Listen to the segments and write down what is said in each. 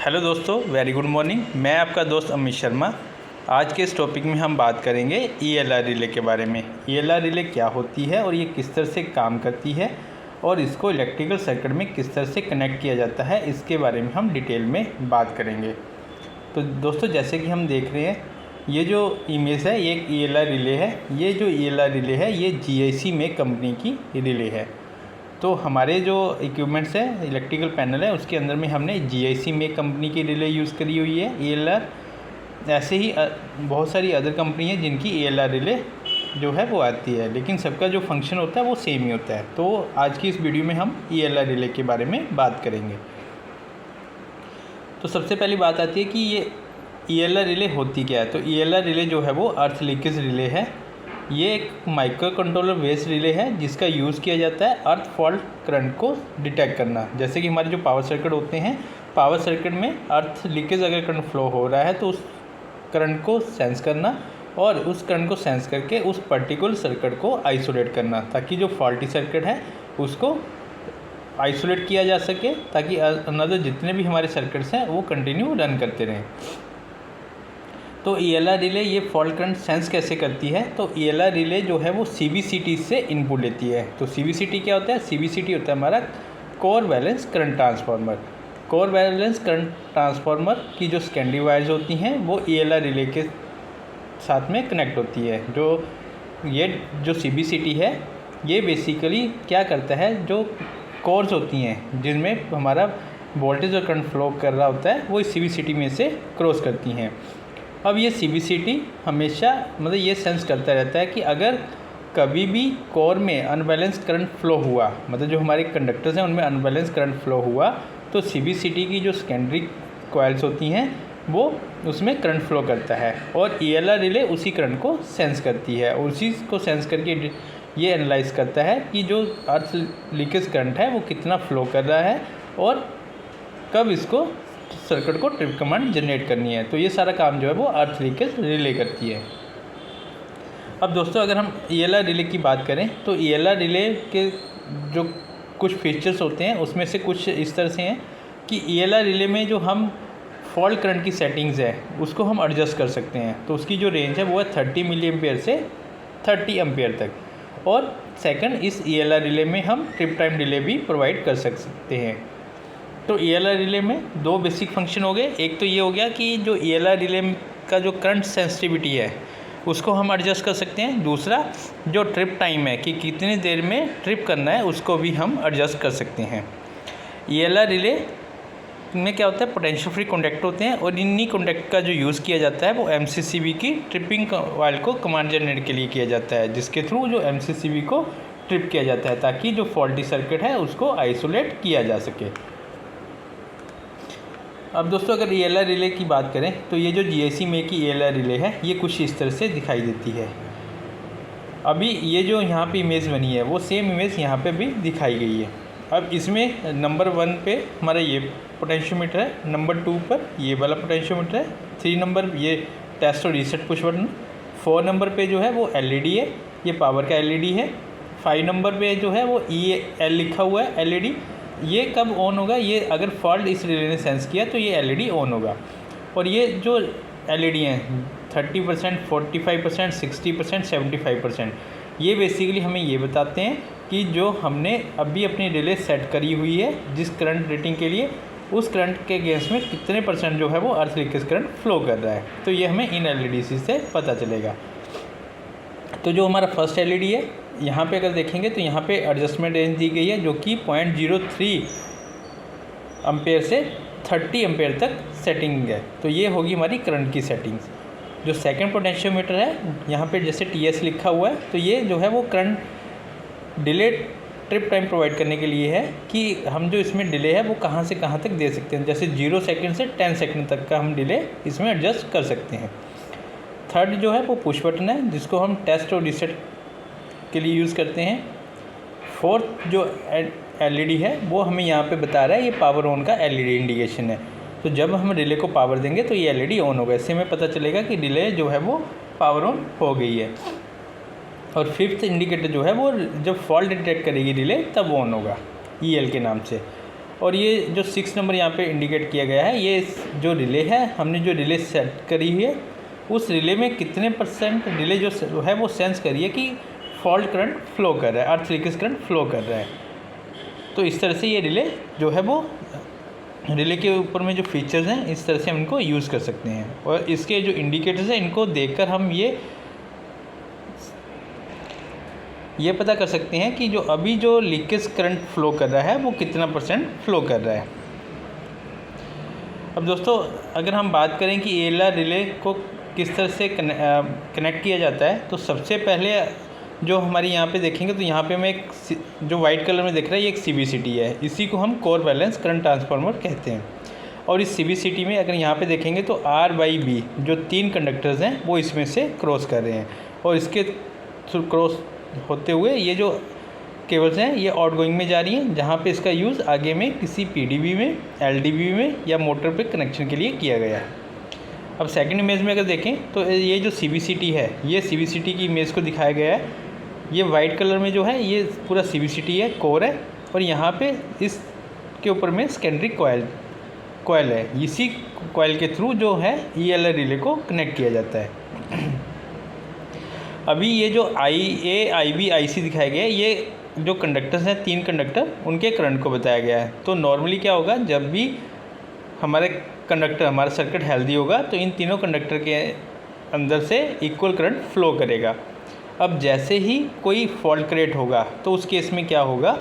Hello दोस्तों, very good morning. मैं आपका दोस्त अमित शर्मा। आज के इस टॉपिक में हम बात करेंगे ईएलआर रिले के बारे में। ईएलआर रिले क्या होती है और ये किस तरह से काम करती है और इसको इलेक्ट्रिकल सर्किट में किस तरह से कनेक्ट किया जाता है, इसके बारे में हम डिटेल में बात करेंगे। तो दोस्तों, जैसे कि हम देख रहे हैं, ये जो इमेज है ये एक ईएलआर रिले है। ये जो ईएलआर रिले है ये जीआईसी में कंपनी की रिले है। तो हमारे जो इक्विपमेंट्स है, इलेक्ट्रिकल पैनल है, उसके अंदर में हमने जीआईसी में कंपनी की रिले यूज़ करी हुई है ईएलआर। ऐसे ही बहुत सारी अदर कंपनी है जिनकी ईएलआर रिले जो है वो आती है, लेकिन सबका जो फंक्शन होता है वो सेम ही होता है। तो आज की इस वीडियो में हम ईएलआर रिले के बारे में बात करेंगे। तो सबसे पहली बात आती है कि ये ईएलआर रिले होती क्या है। तो ईएलआर रिले जो है वो अर्थ लीकेज रिले है। ये एक माइक्रो कंट्रोलर बेस्ड रिले है जिसका यूज़ किया जाता है अर्थ फॉल्ट करंट को डिटेक्ट करना। जैसे कि हमारे जो पावर सर्किट होते हैं, पावर सर्किट में अर्थ लीकेज अगर करंट फ्लो हो रहा है तो उस करंट को सेंस करना और उस करंट को सेंस करके उस पर्टिकुलर सर्किट को आइसोलेट करना, ताकि जो फॉल्टी सर्किट है उसको आइसोलेट किया जा सके, ताकि अनदर जितने भी हमारे सर्किट्स हैं वो कंटिन्यू रन करते रहें। तो ईएलआर रिले ये फॉल्ट करंट सेंस कैसे करती है। तो ईएलआर रिले जो है वो सीवीसीटी से इनपुट लेती है। तो सीवीसीटी क्या होता है? सीवीसीटी होता है हमारा core balance current transformer. Core balance current transformer की जो सेकेंडरी वायर्स होती हैं वो ईएलआर रिले के साथ में कनेक्ट होती है। जो सीवीसीटी है ये बेसिकली क्या करता है, जो कोर्स होती हैं जिनमें हमारा वोल्टेज और करंट फ्लो कर रहा होता है वो इस सीवीसीटी में से क्रॉस करती हैं। अब ये सीवीसीटी हमेशा ये सेंस करता रहता है कि अगर कभी भी कोर में अनबैलेंस करंट फ्लो हुआ, जो हमारे कंडक्टर्स हैं उनमें अनबैलेंस करंट फ्लो हुआ, तो सीवीसीटी की जो सेकेंडरी कॉइल्स होती हैं वो उसमें करंट फ्लो करता है और ईएलआर रिले उसी करंट को सेंस करती है और उसी को सेंस करके ये एनालाइज करता है कि जो अर्थ लीकेज करंट है वो कितना फ्लो कर रहा है और कब इसको सर्किट को ट्रिप कमांड जनरेट करनी है। तो ये सारा काम जो है वो अर्थ लीकेज रिले करती है। अब दोस्तों, अगर हम ईएलआर रिले की बात करें तो ईएलआर रिले के जो कुछ फीचर्स होते हैं उसमें से कुछ इस तरह से हैं कि ईएलआर रिले में जो हम फॉल्ट करंट की सेटिंग्स है उसको हम एडजस्ट कर सकते हैं। तो उसकी जो रेंज है वो है 30 मिली एम्पेयर से 30 एम्पेयर तक। और सेकंड, इस ईएलआर रिले में हम ट्रिप टाइम डिले भी प्रोवाइड कर सकते हैं। तो ईएलआर रिले में दो बेसिक फंक्शन हो गए। एक तो ये हो गया कि जो ईएलआर रिले का जो करंट सेंसिटिविटी है उसको हम एडजस्ट कर सकते हैं। दूसरा, जो ट्रिप टाइम है कि कितनी देर में ट्रिप करना है उसको भी हम एडजस्ट कर सकते हैं। ईएलआर रिले में क्या होता है, पोटेंशियल फ्री कॉन्टैक्ट होते हैं और इन्हीं कॉन्टैक्ट का जो यूज़ किया जाता है वो एमसीसीबी की ट्रिपिंग कॉइल को कमांड जनरेट के लिए किया जाता है, जिसके थ्रू जो एमसीसीबी को ट्रिप किया जाता है ताकि जो फॉल्टी सर्किट है उसको आइसोलेट किया जा सके। अब दोस्तों, अगर ईएलआर रिले की बात करें तो ये जो जीआईसी में की ईएलआर रिले है ये कुछ इस तरह से दिखाई देती है। अभी ये जो यहाँ पे इमेज बनी है वो सेम इमेज यहाँ पे भी दिखाई गई है। अब इसमें नंबर 1 पे हमारा ये पोटेंशियोमीटर है, नंबर 2 पर ये वाला पोटेंशियोमीटर है, 3 नंबर ये टेस्ट और रीसेट पुश बटन, 4 नंबर पे जो है वो एलईडी है, ये पावर का एलईडी है, 5 नंबर पे जो है वो EL लिखा हुआ है एलईडी। ये कब ऑन होगा, ये अगर फॉल्ट इस रिले ने सेंस किया तो ये एलईडी ऑन होगा। और ये जो एलईडी हैं 30%, 45%, 60%, 75%, ये बेसिकली हमें ये बताते हैं कि जो हमने अभी अपनी रिले सेट करी हुई है जिस करंट रेटिंग के लिए, उस करंट के अगेंस्ट में कितने % जो है वो अर्थ लीकेज करंट फ्लो कर रहा है। तो ये हमें इन एलईडी से पता चलेगा। तो जो हमारा फर्स्ट एलईडी है, यहाँ पे अगर देखेंगे तो यहाँ पे एडजस्टमेंट रेंज दी गई है जो कि 0.03 एम्पेयर से 30 एम्पेयर तक सेटिंग है। तो ये होगी हमारी करंट की सेटिंग्स। जो सेकंड पोटेंशियोमीटर है, यहाँ पे जैसे TS लिखा हुआ है, तो ये जो है वो current delay trip time provide करने के लिए है कि हम जो इसमें डिले है वो कहाँ से कहाँ तक दे सकते हैं। जैसे 0 सेकेंड से 10 सेकेंड तक का हम डिले इसमें एडजस्ट कर सकते हैं। थर्ड जो है वो पुश बटन है जिसको हम टेस्ट और रीसेट के लिए यूज़ करते हैं। फोर्थ जो एलईडी है वो हमें यहाँ पे बता रहा है ये पावर ऑन का एलईडी इंडिकेशन है। तो जब हम रिले को पावर देंगे तो ये एलईडी ऑन होगा, इससे हमें पता चलेगा कि रिले जो है वो पावर ऑन हो गई है। और फिफ्थ इंडिकेटर जो है वो जब फॉल्ट डिटेक्ट करेगी रिले तब ऑन होगा EL के नाम से। और ये जो 6 नंबर यहाँ पे इंडिकेट किया गया है, ये जो रिले है, हमने जो रिले सेट करी हुई है उस रिले में कितने % रिले जो है वो सेंस करिए कि फॉल्ट करंट फ्लो कर रहा है, अर्थ लीकेज करंट फ्लो कर रहा है। तो इस तरह से ये रिले जो है वो रिले के ऊपर में जो फीचर्स हैं इस तरह से हम इनको यूज़ कर सकते हैं। और इसके जो इंडिकेटर्स हैं इनको देखकर हम ये पता कर सकते हैं कि जो अभी जो लीकेज करंट फ्लो कर रहा है वो कितना % फ्लो कर रहा है। अब दोस्तों अगर हम बात करें कि ALR रिले को किस तरह से कनेक्ट किया जाता है, तो सबसे पहले जो हमारी यहाँ पे देखेंगे तो यहाँ पे मैं एक जो वाइट कलर में दिख रहा है ये एक CBCT है। इसी को हम कोर बैलेंस करंट ट्रांसफार्मर कहते हैं। और इस CBCT में अगर यहाँ पे देखेंगे तो R/B जो 3 कंडक्टर्स हैं वो इसमें से क्रॉस कर रहे हैं, और इसके थ्रू क्रॉस होते हुए ये जो केबल्स हैं ये आउटगोइंग में जा रही हैं, जहाँ पे इसका यूज़ आगे में किसी PDB में, LDB में या मोटर पे कनेक्शन के लिए किया गया है। अब सेकंड इमेज में अगर देखें तो ये जो CBCT है, ये CBCT की इमेज को दिखाया गया है। ये वाइट कलर में जो है ये पूरा CBCT है, कोर है, और यहाँ पे इसके ऊपर में सेकेंडरी कॉयल है। इसी कॉयल के थ्रू जो है ELR रिले को कनेक्ट किया जाता है। अभी ये जो IA, IB, IC दिखाया गया है, ये जो कंडक्टर्स हैं 3 कंडक्टर, उनके करंट को बताया गया है। तो नॉर्मली क्या होगा, जब भी हमारा सर्किट हेल्दी होगा तो इन तीनों कंडक्टर के अंदर से इक्वल करंट फ्लो करेगा। अब जैसे ही कोई फॉल्ट क्रिएट होगा तो उस केस में क्या होगा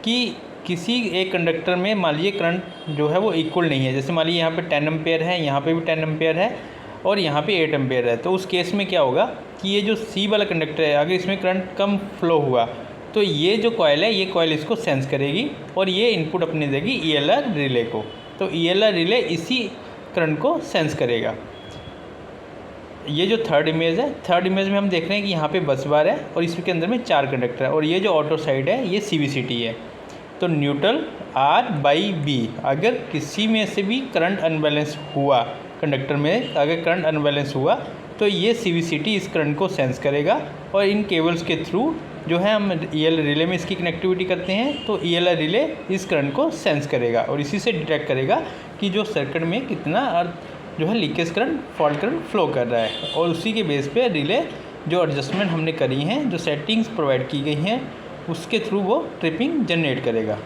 कि किसी एक कंडक्टर में मान लीजिए करंट जो है वो इक्वल नहीं है। जैसे मान लीजिए यहाँ पे 10 एम्पेयर है, यहाँ पे भी 10 एम्पेयर है और यहाँ पे 8 एम्पेयर है। तो उस केस में क्या होगा कि ये जो C वाला कंडक्टर है, अगर इसमें करंट कम फ्लो हुआ तो ये जो कॉयल है, ये कॉयल इसको सेंस करेगी और ये इनपुट अपने देगी ELR रिले को। तो ELR रिले इसी करंट को सेंस करेगा। ये जो थर्ड इमेज है, थर्ड इमेज में हम देख रहे हैं कि यहाँ पे बस बार है और इसके अंदर में 4 कंडक्टर है, और ये जो ऑटो साइड है ये CBCT है। तो न्यूट्रल R/B, अगर किसी में से भी करंट अनबैलेंस हुआ, कंडक्टर में अगर करंट अनबैलेंस हुआ तो ये CBCT इस करंट को सेंस करेगा, और इन केबल्स के थ्रू जो है हम ELR रिले में इसकी कनेक्टिविटी करते हैं। तो ELR रिले इस करंट को सेंस करेगा और इसी से डिटेक्ट करेगा कि जो सर्किट में कितना जो है leakage current, fault current flow कर रहा है, और उसी के बेस पे रिले जो एडजस्टमेंट हमने करी हैं, जो सेटिंग्स प्रोवाइड की गई हैं, उसके थ्रू वो ट्रिपिंग जनरेट करेगा।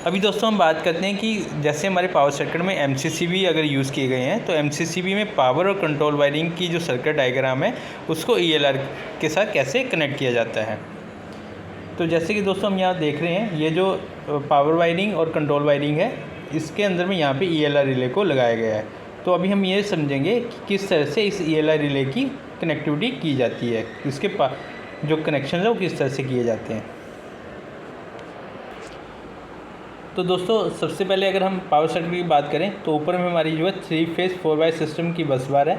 अभी दोस्तों हम बात करते हैं कि जैसे हमारे पावर सर्किट में MCCB अगर यूज़ किए गए हैं, तो MCCB में पावर और कंट्रोल वायरिंग की जो सर्किट डायग्राम है उसको ELR के साथ कैसे कनेक्ट किया जाता है। तो जैसे कि दोस्तों हम यहाँ देख रहे हैं, ये जो पावर वायरिंग और कंट्रोल वायरिंग है, इसके अंदर में यहाँ पे ELR रिले को लगाया गया है। तो अभी हम ये समझेंगे कि किस तरह से इस ELR रिले की कनेक्टिविटी की जाती है, इसके जो कनेक्शन है वो किस तरह से किए जाते हैं। तो दोस्तों सबसे पहले अगर हम पावर सर्किट की बात करें तो ऊपर में हमारी जो है 3 फेज 4 सिस्टम की बस बार है,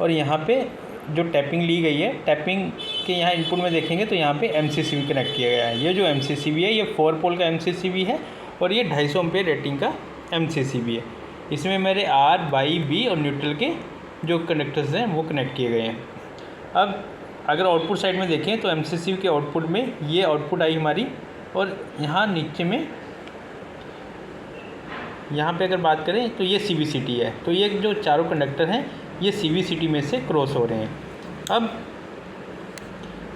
और यहाँ पे जो टैपिंग ली गई है, टैपिंग के यहाँ इनपुट में देखेंगे तो यहाँ पे MCCB कनेक्ट किया गया है। ये जो MCCB है ये 4 पोल का MCCB है और ये 250 एम्पेयर रेटिंग का MCCB है। इसमें मेरे R/B और न्यूट्रल के जो कंडक्टर्स हैं वो कनेक्ट किए गए हैं। अब अगर आउटपुट साइड में देखें तो MCCB के आउटपुट में ये आउटपुट आई हमारी, और यहाँ नीचे में यहाँ पे अगर बात करें तो ये CBCT है। तो ये जो चारों कंडक्टर हैं ये CBCT में से क्रॉस हो रहे हैं। अब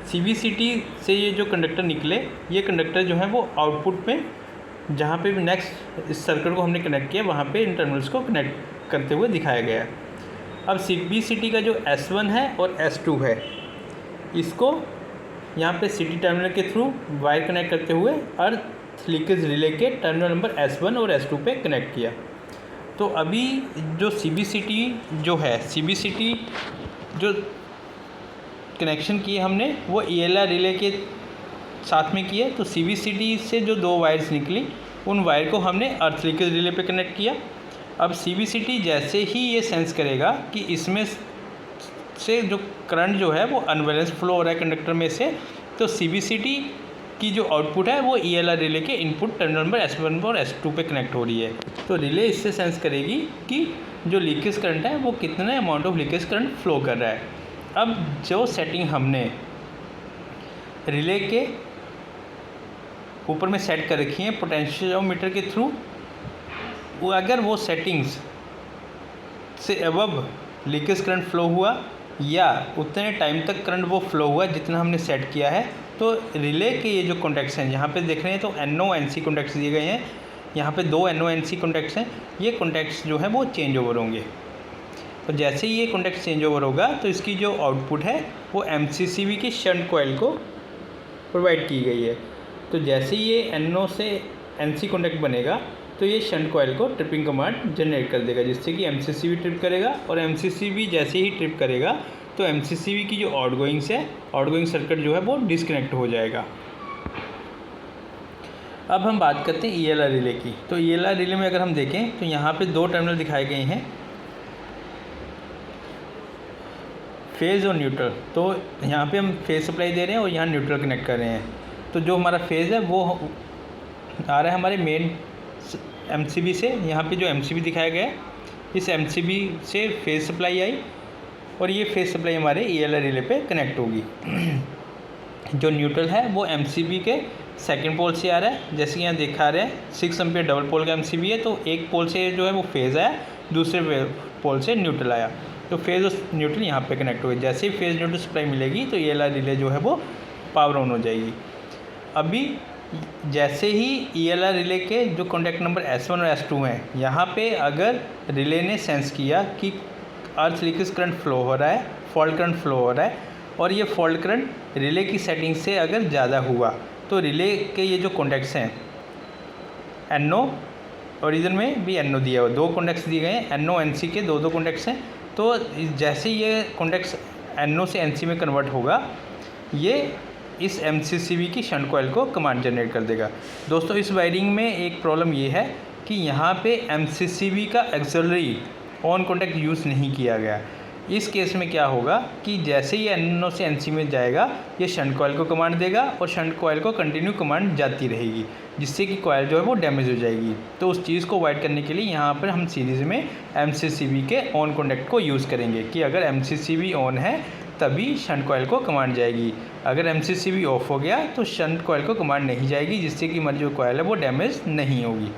CBCT से ये जो कंडक्टर निकले, ये कंडक्टर जो है वो आउटपुट में जहाँ पे भी नेक्स्ट इस सर्किट को हमने कनेक्ट किया वहाँ पे इन टर्मिनल्स को कनेक्ट करते हुए दिखाया गया है। अब CBCT का जो S1 है और S2 है, इसको यहाँ पे CT टर्मिनल के थ्रू वायर कनेक्ट करते हुए अर्थ लीकेज रिले के टर्मिनल नंबर S1 और S2 पे कनेक्ट किया। तो अभी जो CBCT जो है, CBCT जो कनेक्शन किए हमने वो ELR रिले के साथ में किए। तो CBCT से जो 2 वायर्स निकली उन वायर को हमने अर्थ लीकेज रिले पे कनेक्ट किया। अब CBCT जैसे ही ये सेंस करेगा कि इसमें से जो करंट जो है वो अनबैलेंस फ्लो हो रहा है कंडक्टर में से, तो CBCT की जो आउटपुट है वो ELR रिले के इनपुट टर्मिनल नंबर S1 और S2 पे कनेक्ट हो रही है। तो रिले इससे सेंस करेगी कि जो लीकेज करंट है वो कितने amount of leakage current flow कर रहा है। अब जो सेटिंग हमने रिले के ऊपर में सेट कर रखी हैं पोटेंशियोमीटर के थ्रू, वो अगर वो सेटिंग्स से अबव लीकेज करंट फ्लो हुआ या उतने टाइम तक करंट वो फ्लो हुआ जितना हमने सेट किया है, तो रिले के ये जो कॉन्टैक्ट्स हैं यहाँ पे देख रहे हैं तो NO NC कॉन्टैक्ट्स दिए गए हैं, यहाँ पे 2 NO NC कॉन्टैक्ट्स हैं। ये कॉन्टैक्ट्स जो है वो चेंज ओवर होंगे। तो जैसे ही ये कॉन्टैक्ट चेंज ओवर होगा तो इसकी जो आउटपुट है वो MCCV की शंट कॉइल को प्रोवाइड की गई है। तो जैसे ही ये NO से NC कॉन्टैक्ट बनेगा तो ये शंट कॉइल को ट्रिपिंग कमांड जनरेट कर देगा, जिससे कि MCCV ट्रिप करेगा, और MCCV जैसे ही ट्रिप करेगा तो MCCV की जो आउटगोइंग्स है, आउटगोइंग सर्किट जो है वो डिस्कनेक्ट हो जाएगा। अब हम बात करते हैं ELR रिले की। तो ELR रिले में अगर हम देखें तो यहाँ पे 2 टर्मिनल दिखाए गए हैं, फेज़ और न्यूट्रल। तो यहाँ पे हम फेज़ सप्लाई दे रहे हैं और यहाँ न्यूट्रल कनेक्ट कर रहे हैं। तो जो हमारा फेज़ है वो आ रहा है हमारे मेन MCB से। यहाँ पे जो MCB दिखाया गया है, इस MCB से फेज़ सप्लाई आई और ये फेज़ सप्लाई हमारे ELR रिले पे कनेक्ट होगी। जो न्यूट्रल है वो MCB के सेकंड पोल से आ रहा है, जैसे कि यहाँ देखा रहे हैं 6 एम्पीयर डबल पोल का MCB है। तो एक पोल से जो है वो फेज़ आया, दूसरे पोल से न्यूट्रल आया, तो फेज़ और न्यूट्रल यहाँ पे कनेक्ट हुए। जैसे ही फेज़ न्यूट्रल सप्लाई मिलेगी तो ELR रिले जो है वो पावर ऑन हो जाएगी। अभी जैसे ही ELR रिले के जो कॉन्टैक्ट नंबर S1 और S2 हैं, यहाँ पे अगर रिले ने सेंस किया कि अर्थ लीकेज करंट फ्लो हो रहा है, फॉल्ट करंट फ्लो हो रहा है, और ये फॉल्ट करंट रिले की सेटिंग से अगर ज़्यादा हुआ तो रिले के ये जो कॉन्टैक्ट्स हैं NO, ओरिजिन में भी NO दिया हुआ, 2 कॉन्टैक्ट्स दिए गए हैं, NO NC के 2 कॉन्टैक्ट्स हैं। तो जैसे ये कॉन्टैक्ट्स NO से NC में कन्वर्ट होगा, ये इस MCCV की शंट कॉइल को कमांड जनरेट कर देगा। दोस्तों इस वायरिंग में एक प्रॉब्लम ये है कि यहाँ पे MCCV का एक्सिलरी ऑन कॉन्टैक्ट यूज़ नहीं किया गया। इस केस में क्या होगा कि जैसे ही NO से NC में जाएगा, ये शंट कॉइल को कमांड देगा और शंट कॉइल को कंटिन्यू कमांड जाती रहेगी, जिससे कि कॉइल जो है वो डैमेज हो जाएगी। तो उस चीज़ को अवॉइड करने के लिए यहाँ पर हम सीरीज़ में MCCV के ऑन कॉन्टैक्ट को यूज़ करेंगे कि अगर MCCV ऑन है तभी शंट कॉइल को कमांड जाएगी। अगर MCCV ऑफ हो गया तो शंट कॉइल को कमांड नहीं जाएगी, जिससे कि हमारी जो कॉइल है वो डैमेज नहीं होगी।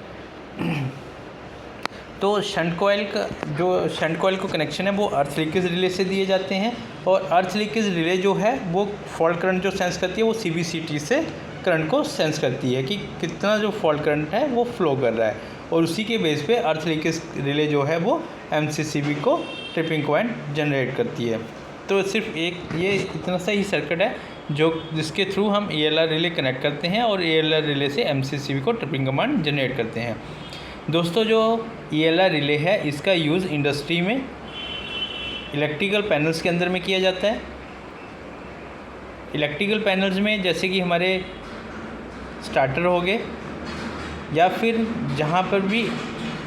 तो शंट कॉइल को कनेक्शन है वो अर्थ लीकेज रिले से दिए जाते हैं, और अर्थ लीकेज रिले जो है वो फॉल्ट करंट जो सेंस करती है वो CVCT से करंट को सेंस करती है कि कितना जो फॉल्ट करंट है वो फ्लो कर रहा है, और उसी के बेस पे अर्थ लीकेज रिले जो है वो MCCV को ट्रिपिंग पॉइंट जनरेट करती है। तो सिर्फ एक ये इतना सा ही सर्किट है जिसके थ्रू हम ELR रिले कनेक्ट करते हैं और ELR रिले से MCCV को ट्रिपिंग कमांड जनरेट करते हैं। दोस्तों जो ELR रिले है इसका यूज़ इंडस्ट्री में इलेक्ट्रिकल पैनल्स के अंदर में किया जाता है। इलेक्ट्रिकल पैनल्स में जैसे कि हमारे स्टार्टर हो गए, या फिर जहाँ पर भी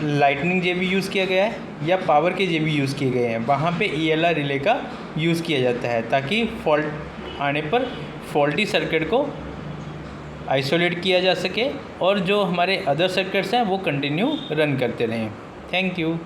लाइटनिंग JB यूज़ किया गया है या पावर के JB यूज़ किए गए हैं, वहाँ पे ELR रिले का यूज़ किया जाता है, ताकि फॉल्ट आने पर फॉल्टी सर्किट को आइसोलेट किया जा सके और जो हमारे अदर सर्किट्स हैं वो कंटिन्यू रन करते रहें। Thank you.